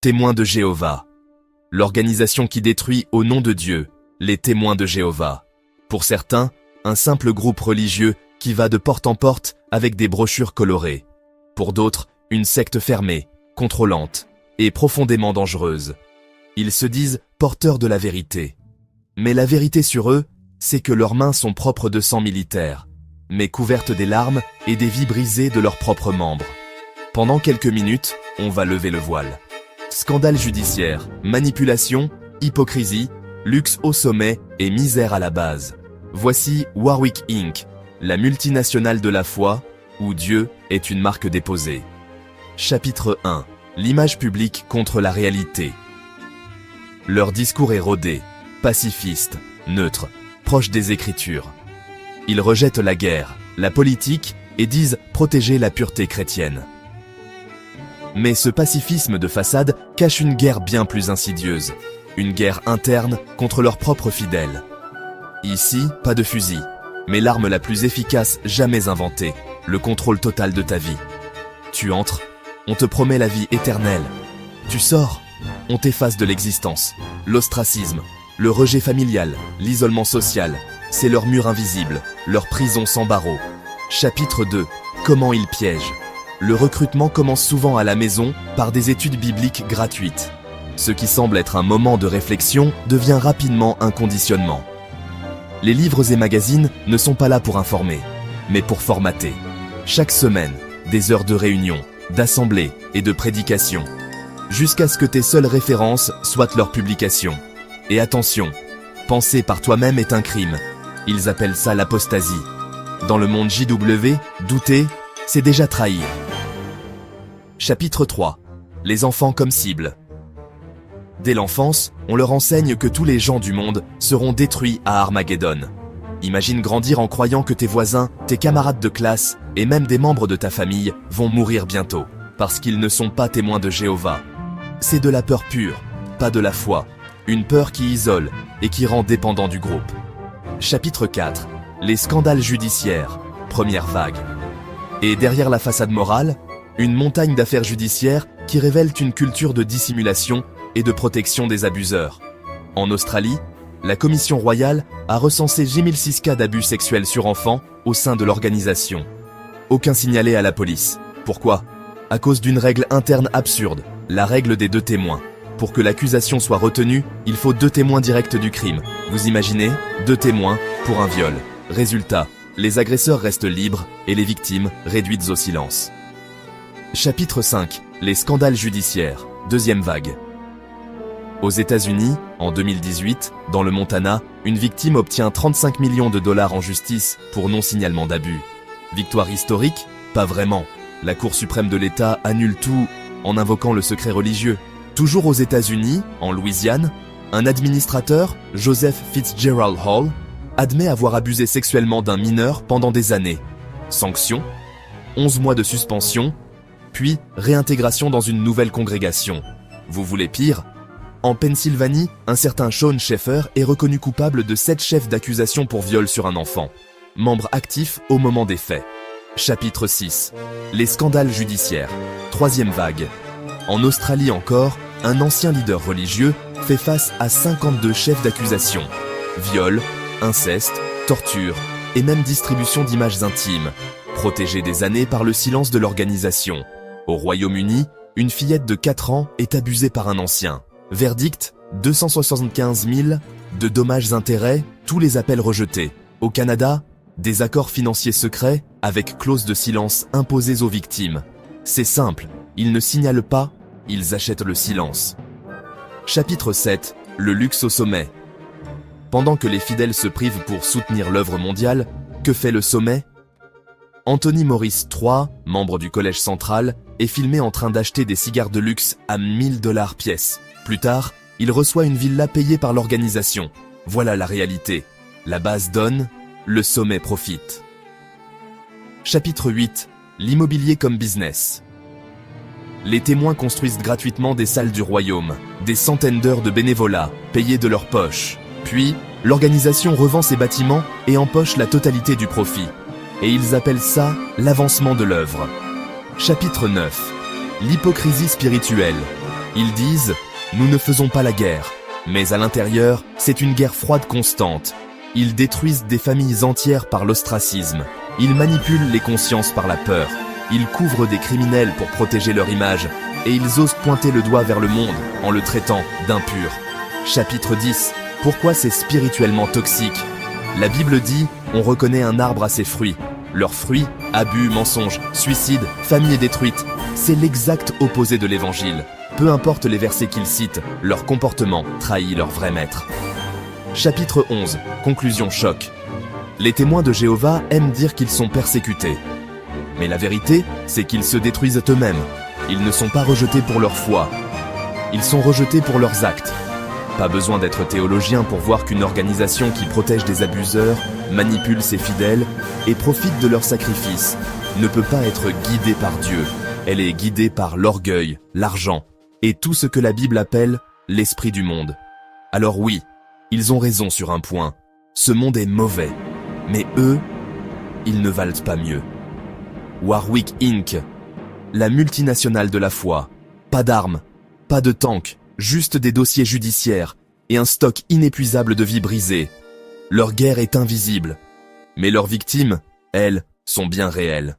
Témoins de Jéhovah. L'organisation qui détruit au nom de Dieu, les témoins de Jéhovah. Pour certains, un simple groupe religieux qui va de porte en porte avec des brochures colorées. Pour d'autres, une secte fermée, contrôlante et profondément dangereuse. Ils se disent porteurs de la vérité. Mais la vérité sur eux, c'est que leurs mains sont propres de sang militaire, mais couvertes des larmes et des vies brisées de leurs propres membres. Pendant quelques minutes, on va lever le voile. Scandale judiciaire, manipulation, hypocrisie, luxe au sommet et misère à la base. Voici Warwick Inc., la multinationale de la foi, où Dieu est une marque déposée. Chapitre 1. L'image publique contre la réalité. Leur discours est rodé, pacifiste, neutre, proche des Écritures. Ils rejettent la guerre, la politique et disent protéger la pureté chrétienne. Mais ce pacifisme de façade cache une guerre bien plus insidieuse, une guerre interne contre leurs propres fidèles. Ici, pas de fusil, mais l'arme la plus efficace jamais inventée, le contrôle total de ta vie. Tu entres, on te promet la vie éternelle. Tu sors, on t'efface de l'existence. L'ostracisme, le rejet familial, l'isolement social, c'est leur mur invisible, leur prison sans barreaux. Chapitre 2. Comment ils piègent. Le recrutement commence souvent à la maison par des études bibliques gratuites. Ce qui semble être un moment de réflexion devient rapidement un conditionnement. Les livres et magazines ne sont pas là pour informer, mais pour formater. Chaque semaine, des heures de réunion, d'assemblée et de prédication, jusqu'à ce que tes seules références soient leurs publications. Et attention, penser par toi-même est un crime. Ils appellent ça l'apostasie. Dans le monde JW, douter, c'est déjà trahir. Chapitre 3. Les enfants comme cible. Dès l'enfance, on leur enseigne que tous les gens du monde seront détruits à Armageddon. Imagine grandir en croyant que tes voisins, tes camarades de classe et même des membres de ta famille vont mourir bientôt, parce qu'ils ne sont pas témoins de Jéhovah. C'est de la peur pure, pas de la foi. Une peur qui isole et qui rend dépendant du groupe. Chapitre 4. Les scandales judiciaires. Première vague. Et derrière la façade morale, une montagne d'affaires judiciaires qui révèlent une culture de dissimulation et de protection des abuseurs. En Australie, la Commission royale a recensé 1006 cas d'abus sexuels sur enfants au sein de l'organisation. Aucun signalé à la police. Pourquoi ? À cause d'une règle interne absurde, la règle des 2 témoins. Pour que l'accusation soit retenue, il faut 2 témoins directs du crime. Vous imaginez ? 2 témoins pour un viol. Résultat, les agresseurs restent libres et les victimes réduites au silence. Chapitre 5. Les scandales judiciaires. Deuxième vague. Aux États-Unis, en 2018, dans le Montana, une victime obtient 35 millions de dollars en justice pour non-signalement d'abus. Victoire historique ? Pas vraiment. La Cour suprême de l'État annule tout en invoquant le secret religieux. Toujours aux États-Unis, en Louisiane, un administrateur, Joseph Fitzgerald Hall, admet avoir abusé sexuellement d'un mineur pendant des années. Sanction ? 11 mois de suspension, puis réintégration dans une nouvelle congrégation. Vous voulez pire ? En Pennsylvanie, un certain Sean Schaeffer est reconnu coupable de 7 chefs d'accusation pour viol sur un enfant. Membre actif au moment des faits. Chapitre 6. Les scandales judiciaires. Troisième vague. En Australie encore, un ancien leader religieux fait face à 52 chefs d'accusation. Viol, inceste, torture et même distribution d'images intimes, protégées des années par le silence de l'organisation. Au Royaume-Uni, une fillette de 4 ans est abusée par un ancien. Verdict, 275 000 de dommages-intérêts, tous les appels rejetés. Au Canada, des accords financiers secrets avec clause de silence imposées aux victimes. C'est simple, ils ne signalent pas, ils achètent le silence. Chapitre 7. Le luxe au sommet. Pendant que les fidèles se privent pour soutenir l'œuvre mondiale, que fait le sommet ? Anthony Morris III, membre du Collège central, est filmé en train d'acheter des cigares de luxe à 1000 $ pièce. Plus tard, il reçoit une villa payée par l'organisation. Voilà la réalité. La base donne, le sommet profite. Chapitre 8. L'immobilier comme business. Les témoins construisent gratuitement des salles du royaume, des centaines d'heures de bénévolat, payées de leur poche. Puis, l'organisation revend ses bâtiments et empoche la totalité du profit. Et ils appellent ça l'avancement de l'œuvre. Chapitre 9. L'hypocrisie spirituelle. Ils disent « Nous ne faisons pas la guerre », mais à l'intérieur, c'est une guerre froide constante. Ils détruisent des familles entières par l'ostracisme. Ils manipulent les consciences par la peur. Ils couvrent des criminels pour protéger leur image. Et ils osent pointer le doigt vers le monde en le traitant d'impur. Chapitre 10. Pourquoi c'est spirituellement toxique? La Bible dit « On reconnaît un arbre à ses fruits ». Leurs fruits, abus, mensonges, suicides, famille détruite. C'est l'exact opposé de l'évangile. Peu importe les versets qu'ils citent, leur comportement trahit leur vrai maître. Chapitre 11. Conclusion choc. Les témoins de Jéhovah aiment dire qu'ils sont persécutés. Mais la vérité, c'est qu'ils se détruisent eux-mêmes. Ils ne sont pas rejetés pour leur foi. Ils sont rejetés pour leurs actes. Pas besoin d'être théologien pour voir qu'une organisation qui protège des abuseurs, manipule ses fidèles et profite de leurs sacrifices ne peut pas être guidée par Dieu. Elle est guidée par l'orgueil, l'argent et tout ce que la Bible appelle l'esprit du monde. Alors oui, ils ont raison sur un point. Ce monde est mauvais. Mais eux, ils ne valent pas mieux. Warwick Inc., la multinationale de la foi. Pas d'armes, pas de tanks, juste des dossiers judiciaires et un stock inépuisable de vies brisées. Leur guerre est invisible, mais leurs victimes, elles, sont bien réelles.